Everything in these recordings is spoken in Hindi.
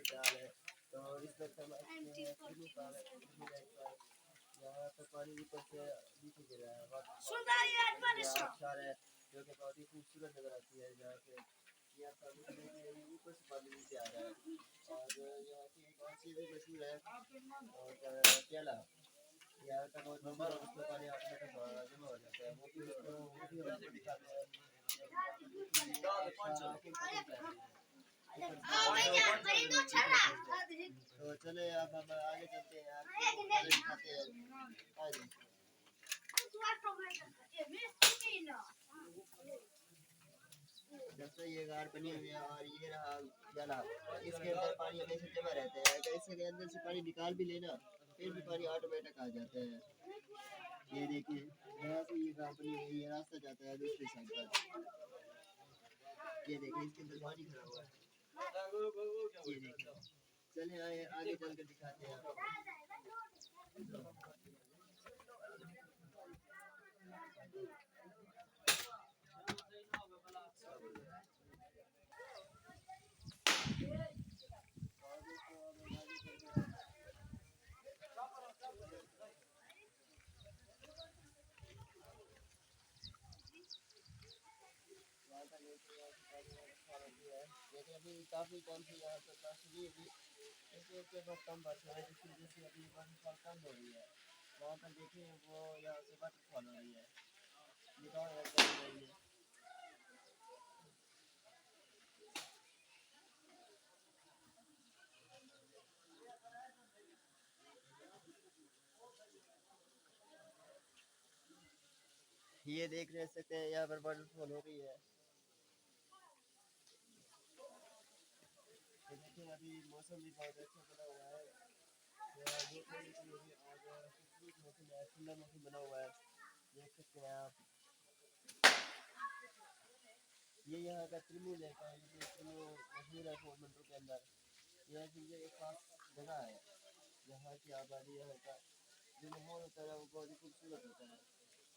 जाल है। तो इस वक्त हम यहाँ तो पानी ऊपर से नीचे गिर रहा है, आबशार है जो कि बहुत ही खूबसूरत नज़र आती है। जहाँ पे यहाँ ऊपर से पानी नीचे आ रहा है। और यहाँ की एक और चीज़ भी मशहूर है और केला, यहाँ का बहुत मशहूर है, उसमें पानी 8 मीटर जमा हो जाता है। वो भी हम आपको दिखाते हैं। तो चले अब हम आगे चलते हैं, आपको दिखाते हैं। दोस्तों ये गार बनी हुई है और ये रहा जला, इसके अंदर पानी हमेशा जमा रहता है। अगर इसके अंदर से पानी निकाल भी लेना फिर भी पानी ऑटोमेटिक आ जाता है। ये देखिए यहाँ से ये गार बनी हुई है, रास्ता जाता है दूसरी साइड पर। ये देखिए इसके अंदर पानी भरा हुआ है। ये देखिए चले आए आगे चलकर दिखाते हैं आपको। लेकिन अभी काफ़ी टाइम से यहाँ पर बारिश नहीं हुई, क्योंकि बहुत कम बारिश हो रही है, जिसकी वजह से अभी वाटरफॉल कम हो रही है। वहाँ पर देखें वो यहाँ से वाटरफॉल हो रही है, निकाल रही है। ये देख रह सकते हैं यहाँ पर वाटरफॉल हो रही है। तो देखिए अभी मौसम भी बहुत अच्छा बना हुआ है, ठंडा मौसम बना हुआ है, देख सकते हैं आप। ये यहाँ का त्रिमू लेक है, ये त्रिमू मशहूर है 4 मिनटों के अंदर। यह चीज़ें एक खास जगह है, यहाँ की आबादी, यहाँ का जो माहौल होता है वो बहुत ही खूबसूरत होता है।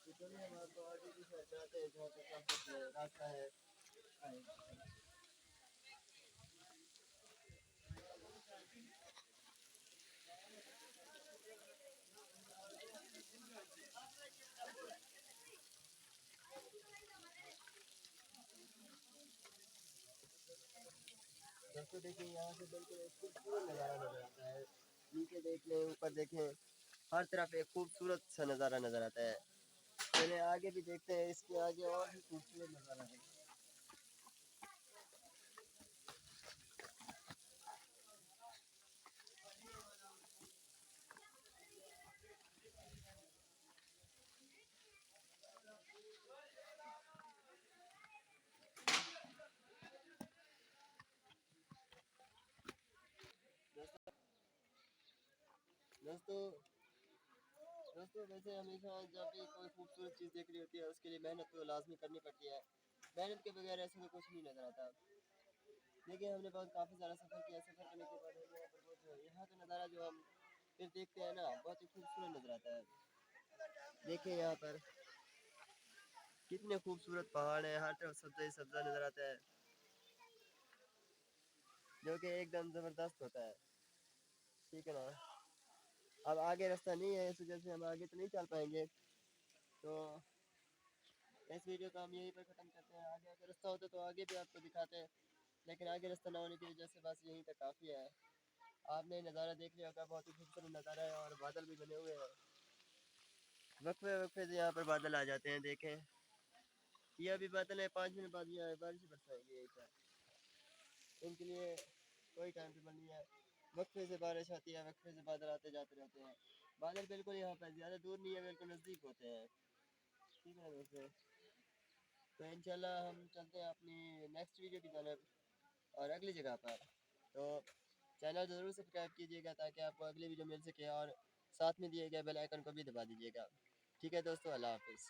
तो चलिए हम आपको आगे की साइड जाते हैं जहाँ तक रास्ता है। दोस्तों देखिए यहाँ से बिल्कुल एक खूबसूरत नज़ारा नज़र आता है। नीचे देख लें, ऊपर देखें, हर तरफ एक खूबसूरत सा नज़ारा नज़र आता है। चलिए आगे भी देखते हैं, इसके आगे और भी खूबसूरत नज़ारा है। दोस्तों दोस्तों वैसे हमेशा जब भी कोई खूबसूरत चीज़ देख रही होती है उसके लिए मेहनत तो लाजमी करनी पड़ती है। मेहनत के बगैर ऐसे में कुछ नहीं नज़र आता। देखिए हमने बहुत काफ़ी सारा सफ़र किया, सफ़र करने के बाद हम यहाँ पर पहुँचे। यहाँ का नज़ारा जो हम फिर देखते हैं ना, बहुत ही खूबसूरत नज़र आता है। देखिए यहाँ पर कितने खूबसूरत पहाड़ हैं, हर तरफ सब्ज़ा ही सब्ज़ा नज़र आता है, जो कि एकदम ज़बरदस्त होता है। ठीक है ना। अब आगे रास्ता नहीं है, इस वजह से हम आगे तो नहीं चल पाएंगे। तो इस वीडियो को हम यहीं पर ख़त्म करते हैं। आगे अगर रास्ता होता तो आगे भी आपको दिखाते हैं, लेकिन आगे रास्ता ना होने की वजह से बस यहीं तक काफ़ी है। आपने नज़ारा देख लिया होगा, बहुत ही खूबसूरत नज़ारा है और बादल भी बने हुए हैं। वक्फे वक्फे से यहाँ पर बादल आ जाते हैं। देखें ये अभी बादल है, 5 मिनट बाद ये बारिश बरसाएंगे यहीं पर। इनके लिए कोई टाइम टेबल नहीं है, वक्फे से बारिश आती है, वक्फे से बादल आते जाते रहते हैं। बादल बिल्कुल यहाँ पर ज़्यादा दूर नहीं है, बिल्कुल नज़दीक होते हैं। ठीक है दोस्तों, तो इंशाल्लाह हम चलते हैं अपनी नेक्स्ट वीडियो की जानब और अगली जगह पर। तो चैनल ज़रूर सब्सक्राइब कीजिएगा ताकि आपको अगली वीडियो मिल सके और साथ में दिए गए बेल आइकन को भी दबा दीजिएगा। ठीक है दोस्तों, अल्लाह हाफ़िज़।